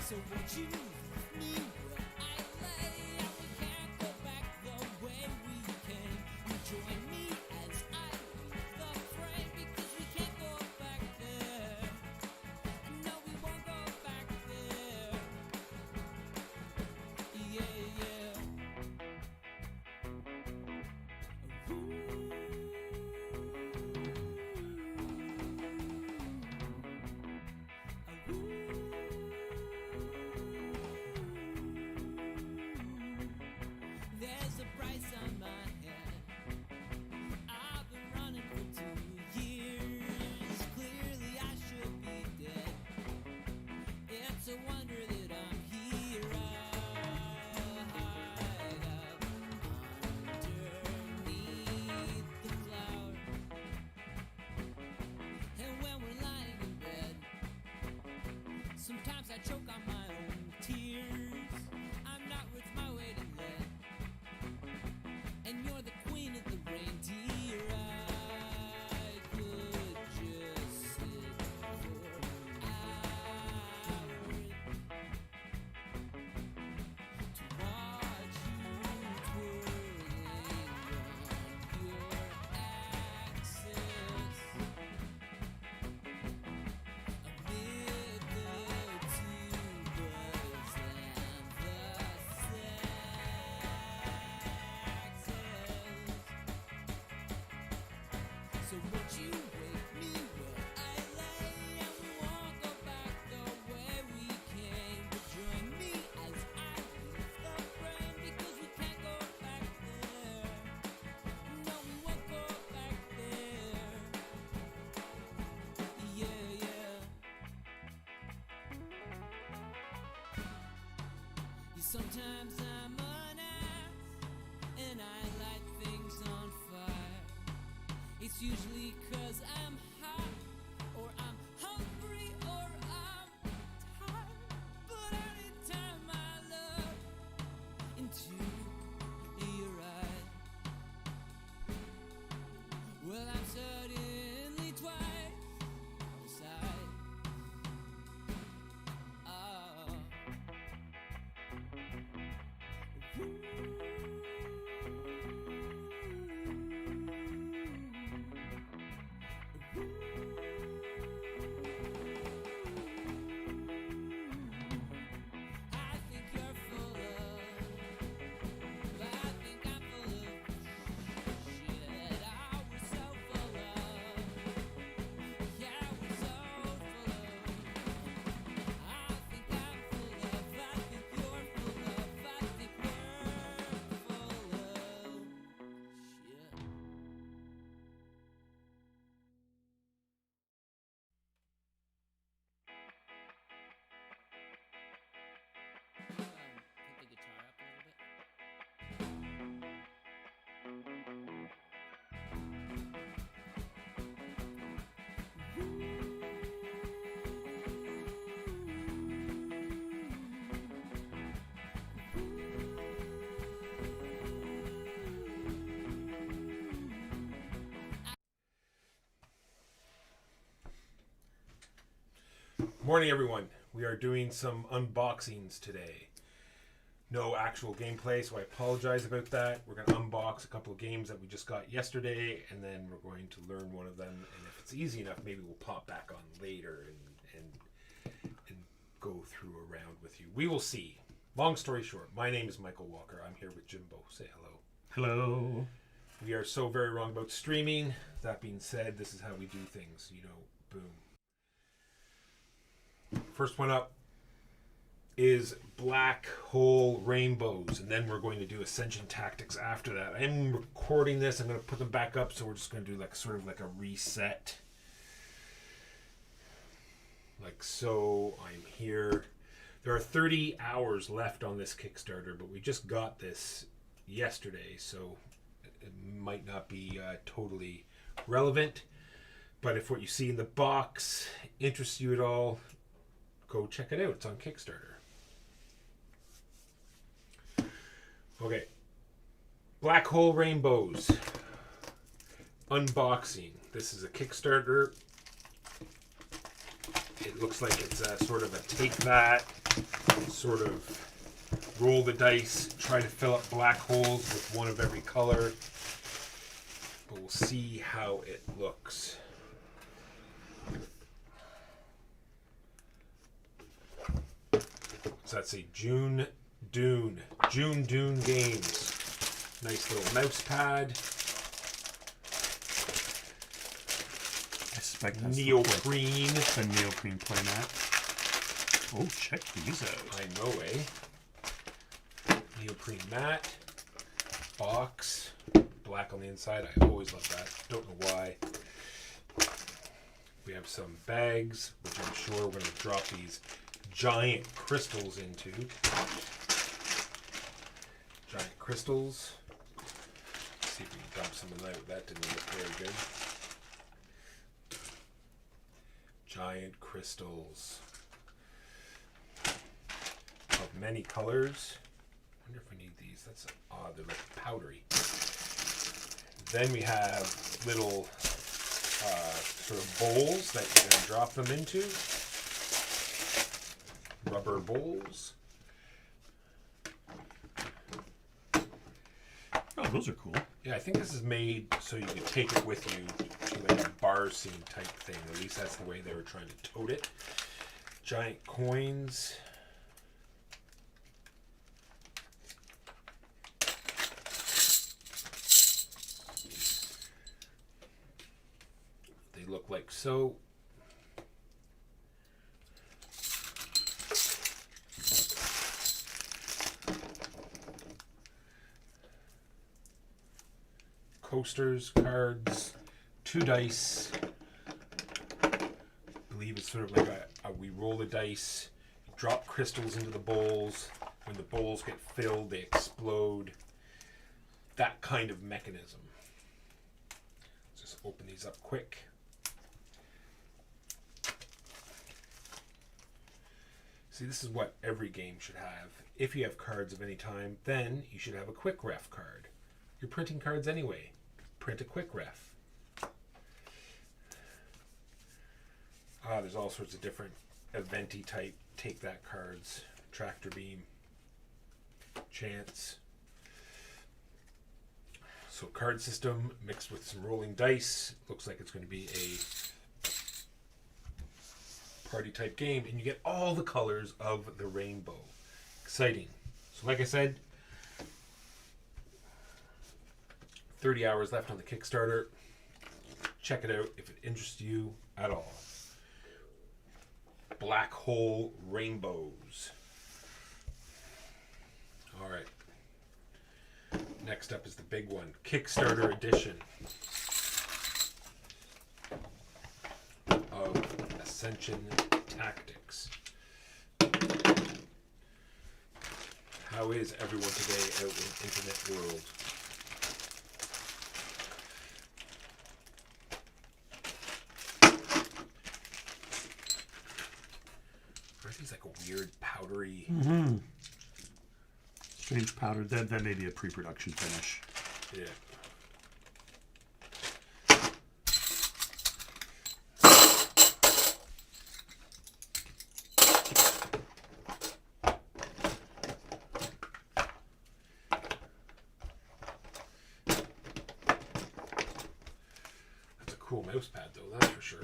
So won't you leave me where I lay, and we can't go back the way we came. You join me as I leave the frame, because we can't go back there. No, we won't go back there. Yeah, yeah. There's a price on my head. I've been running for 2 years. Clearly I should be dead. It's a wonder that I'm here. I hide up underneath the cloud. And when we're lying in bed, sometimes I choke on my own tears. I'm not worth my weight in lead, and you're the queen of the reindeer. I could just sit for hours to watch you twirling on your axis amid the tubas and the saxes. So won't you wake me where I lay, and we won't go back the way we came. But join me as I leave the frame, because we can't go back there. No, we won't go back there. Yeah, yeah. Sometimes I'm an ass, and I light things on fire. It's usually 'cause I'm hot, or I'm hungry, or I'm tired. But anytime I look into your eyes, well, I'm suddenly twice the size. Oh. I think you're full of, I think I'm full of shit. I was so full of, yeah, we're so full of. I think I'm full of, I think you're full of, I think we're full of shit. Put the guitar up a little bit. Morning, everyone. We are doing some unboxings today. No actual gameplay, so I apologize about that. We're going to unbox a couple of games that we just got yesterday, and then we're going to learn one of them. And if it's easy enough, maybe we'll pop back on later and go through a round with you. We will see. Long story short, my name is Michael Walker. I'm here with Jimbo. Say hello. Hello. We are so very wrong about streaming. That being said, this is how we do things. Boom. First one up is Black Hole Rainbows, and then we're going to do Ascension Tactics after that. I'm recording this. I'm going to put them back up, so we're just going to do sort of like a reset. Like so. I'm here. There are 30 hours left on this Kickstarter, but we just got this yesterday, so it might not be totally relevant. But if what you see in the box interests you at all, go check it out. It's on Kickstarter. Okay. Black Hole Rainbows. Unboxing. This is a Kickstarter. It looks like it's a sort of a take that sort of roll the dice, try to fill up black holes with one of every color. But we'll see how it looks. What's that say? June Dune Games. Nice little mouse pad. I suspect that's Neoprene. the neoprene playmat. Oh, check these out. I know, eh? Neoprene mat. Box. Black on the inside. I always love that. Don't know why. We have some bags, which I'm sure we're going to drop these giant crystals into. Giant crystals. Let's see if we can dump some of that. That didn't look very good. Giant crystals. Of many colors. I wonder if we need these. That's odd. They're like powdery. Then we have little sort of bowls that you're going to drop them into. Rubber bowls. Oh, those are cool. Yeah, I think this is made so you can take it with you to like a bar scene type thing. At least that's the way they were trying to tote it. Giant coins. They look like so. Coasters, cards, 2 dice. I believe it's sort of like we roll the dice, drop crystals into the bowls. When the bowls get filled, they explode. That kind of mechanism. Let's just open these up quick. See, this is what every game should have. If you have cards of any time, then you should have a quick ref card. You're printing cards anyway. Print a quick ref. There's all sorts of different eventy type take that cards. Tractor beam. Chance. So card system mixed with some rolling dice. Looks like it's going to be a party type game, and you get all the colors of the rainbow. Exciting. So like I said, 30 hours left on the Kickstarter. Check it out if it interests you at all. Black hole rainbows. All right. Next up is the big one, Kickstarter edition of Ascension Tactics. How is everyone today out in the internet world? It's like a weird powdery. Mm-hmm. Strange powder. That may be a pre-production finish. Yeah. That's a cool mouse pad, though. That's for sure.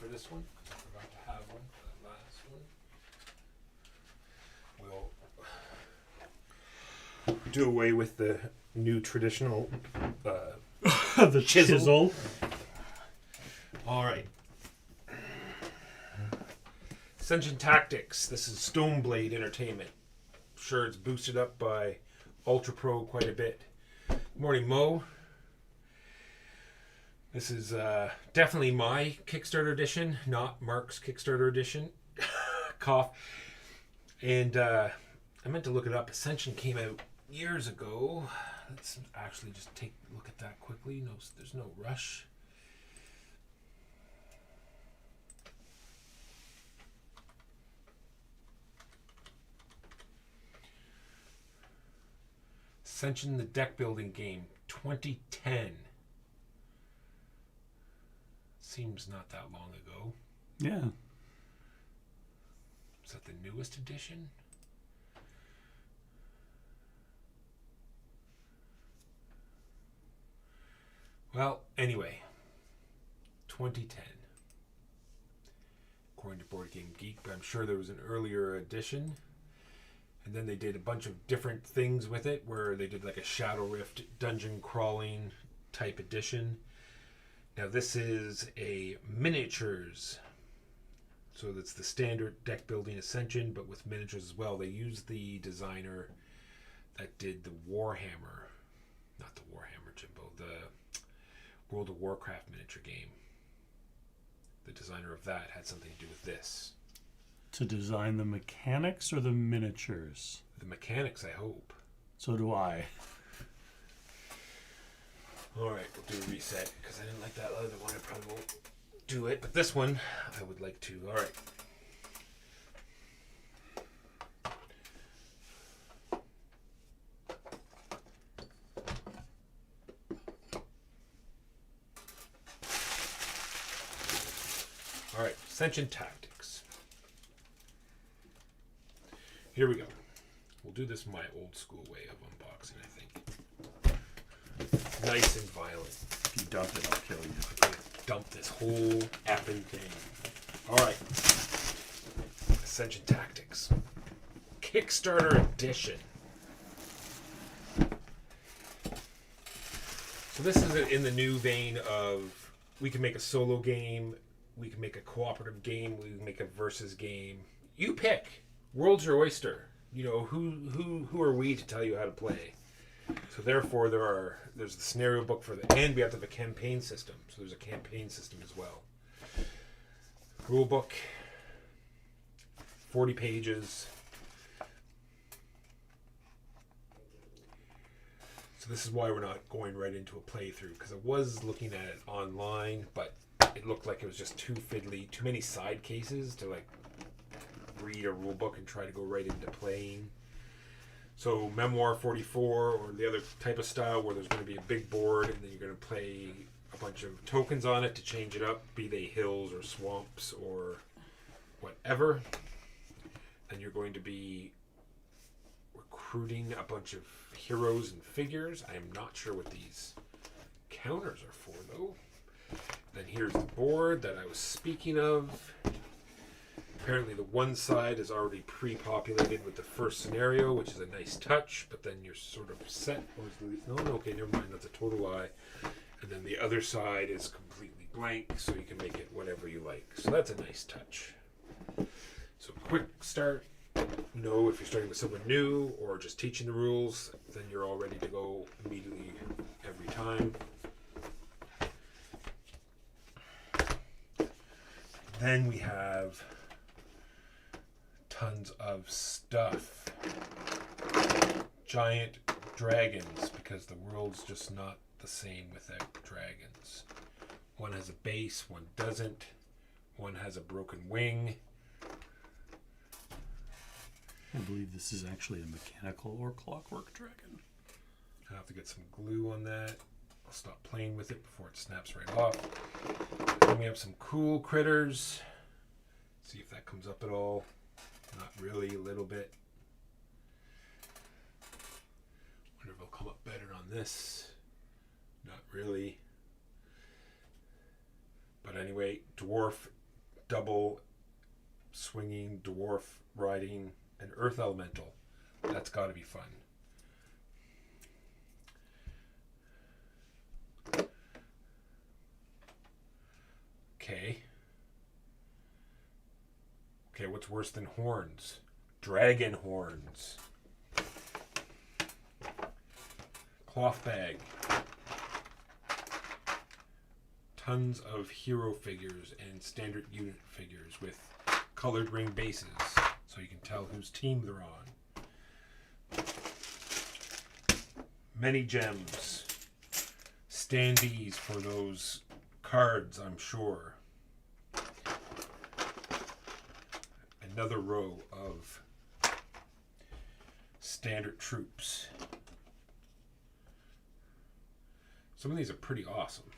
For this one, I forgot to have one for the last one. We'll do away with the new traditional The chisel. All right. Ascension Tactics. This is Stoneblade Entertainment. I'm sure it's boosted up by Ultra Pro quite a bit. Good morning, Mo. This is definitely my Kickstarter edition, not Mark's Kickstarter edition. Cough. And I meant to look it up. Ascension came out years ago. Let's actually just take a look at that quickly. No, there's no rush. Ascension, the deck building game, 2010. Seems not that long ago. Yeah. Is that the newest edition? Well, anyway, 2010. According to Board Game Geek, but I'm sure there was an earlier edition. And then they did a bunch of different things with it, where they did like a Shadow Rift dungeon crawling type edition. Now this is a miniatures. So that's the standard deck building Ascension, but with miniatures as well. They used the designer that did the Warhammer, not the Warhammer, Jimbo, the World of Warcraft miniature game. The designer of that had something to do with this. To design the mechanics or the miniatures? The mechanics, I hope. So do I. Alright, we'll do a reset, because I didn't like that other one. I probably won't do it, but this one, I would like to. Alright. Alright, Ascension Tactics. Here we go. We'll do this my old school way of unboxing, I think. Nice and violent. If you dump it, I'll kill you. I'm gonna dump this whole effing thing. Alright. Ascension Tactics. Kickstarter edition. So this is in the new vein of, we can make a solo game, we can make a cooperative game, we can make a versus game. You pick. World's your oyster. You know, who are we to tell you how to play? So therefore there's the scenario book for the, and we have to have a campaign system. So there's a campaign system as well. Rule book, 40 pages. So this is why we're not going right into a playthrough, because I was looking at it online, but it looked like it was just too fiddly, too many side cases to like read a rule book and try to go right into playing. So Memoir 44, or the other type of style where there's going to be a big board and then you're going to play a bunch of tokens on it to change it up, be they hills or swamps or whatever. And you're going to be recruiting a bunch of heroes and figures. I am not sure what these counters are for though. Then here's the board that I was speaking of. Apparently the one side is already pre-populated with the first scenario, which is a nice touch, but then you're sort of set. Okay, never mind, that's a total lie. And then the other side is completely blank, so you can make it whatever you like. So that's a nice touch. So quick start. You know, if you're starting with someone new or just teaching the rules, then you're all ready to go immediately every time. Then we have tons of stuff. Giant dragons, because the world's just not the same without dragons. One has a base, one doesn't. One has a broken wing. I believe this is actually a mechanical or clockwork dragon. I'll have to get some glue on that. I'll stop playing with it before it snaps right off. Then we have some cool critters. See if that comes up at all. Not really, a little bit. Wonder if it'll come up better on this. Not really. But anyway, dwarf, double swinging, dwarf riding, an earth elemental. That's got to be fun. Okay. Okay, what's worse than horns? Dragon horns. Cloth bag. Tons of hero figures and standard unit figures with colored ring bases, so you can tell whose team they're on. Many gems. Standees for those cards, I'm sure. Another row of standard troops. Some of these are pretty awesome.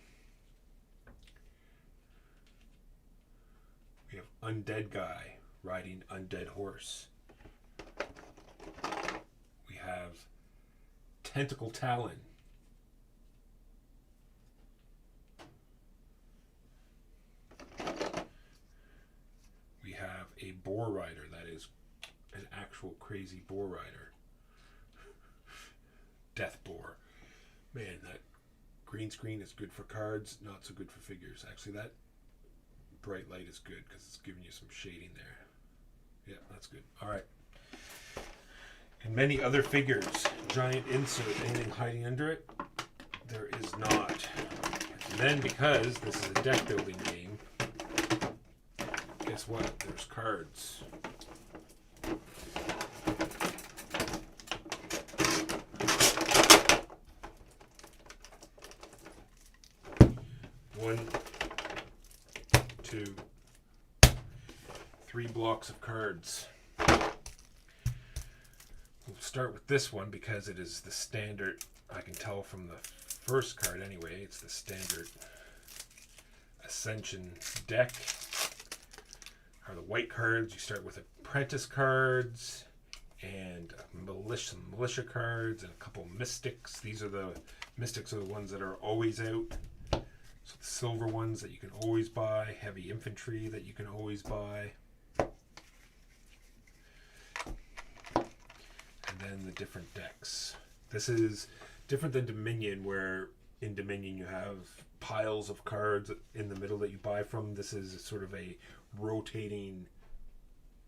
We have Undead Guy riding Undead Horse. We have Tentacle Talon. We have a Boar Rider that is an actual crazy Boar Rider. Death Boar. Man, that green screen is good for cards, not so good for figures. Actually, that bright light is good because it's giving you some shading there. Yeah, that's good. All right. And many other figures. Giant insert. Anything hiding under it? There is not. And then, because this is a deck building game, guess what? There's cards. One, two, 3 blocks of cards. We'll start with this one because it is the standard. I can tell from the first card anyway, it's the standard Ascension deck. Are the white cards. You start with apprentice cards and militia cards and a couple mystics. These are the mystics are the ones that are always out. So the silver ones that you can always buy, heavy infantry that you can always buy. And then the different decks. This is different than Dominion, where in Dominion you have piles of cards in the middle that you buy from. This is sort of a rotating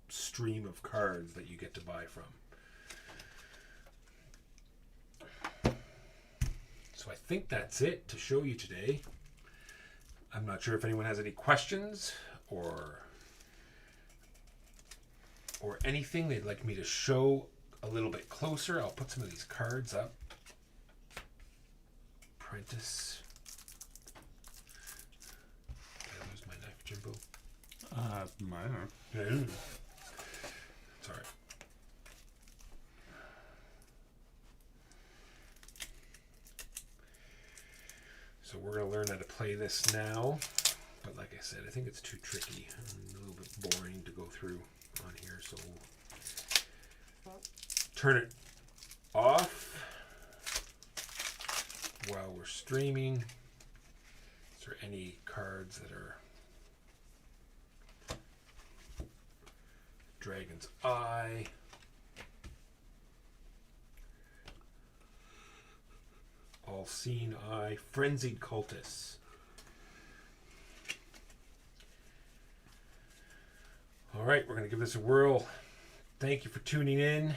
stream of cards that you get to buy from. So I think that's it to show you today. I'm not sure if anyone has any questions or anything they'd like me to show a little bit closer. I'll put some of these cards up. Apprentice. Did I lose my knife, Jimbo? Minor. No. Sorry. So we're going to learn how to play this now. But like I said, I think it's too tricky and a little bit boring to go through on here. So we'll turn it off while we're streaming. Is there any cards that are Dragon's Eye? All-Seeing Eye. Frenzied Cultist. Alright, we're going to give this a whirl. Thank you for tuning in.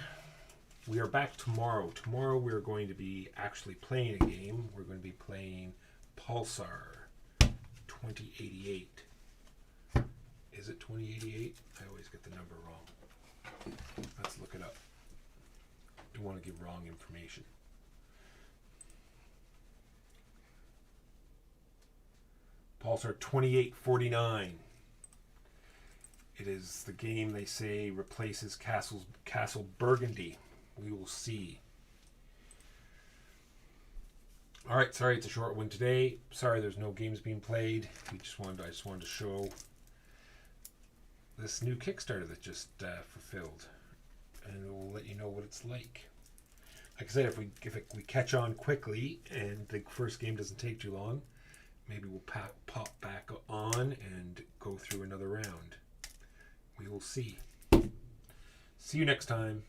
We are back tomorrow. Tomorrow we're going to be actually playing a game. We're going to be playing Pulsar 2088. Is it 2088? I always get the number wrong. Let's look it up. Don't want to give wrong information. Pulsar 2849. It is the game they say replaces Castle Burgundy. We will see. Alright, sorry it's a short one today. Sorry there's no games being played. I just wanted to show this new Kickstarter that just fulfilled. And we'll let you know what it's like. Like I said, if we catch on quickly and the first game doesn't take too long, maybe we'll pop back on and go through another round. We will see. See you next time.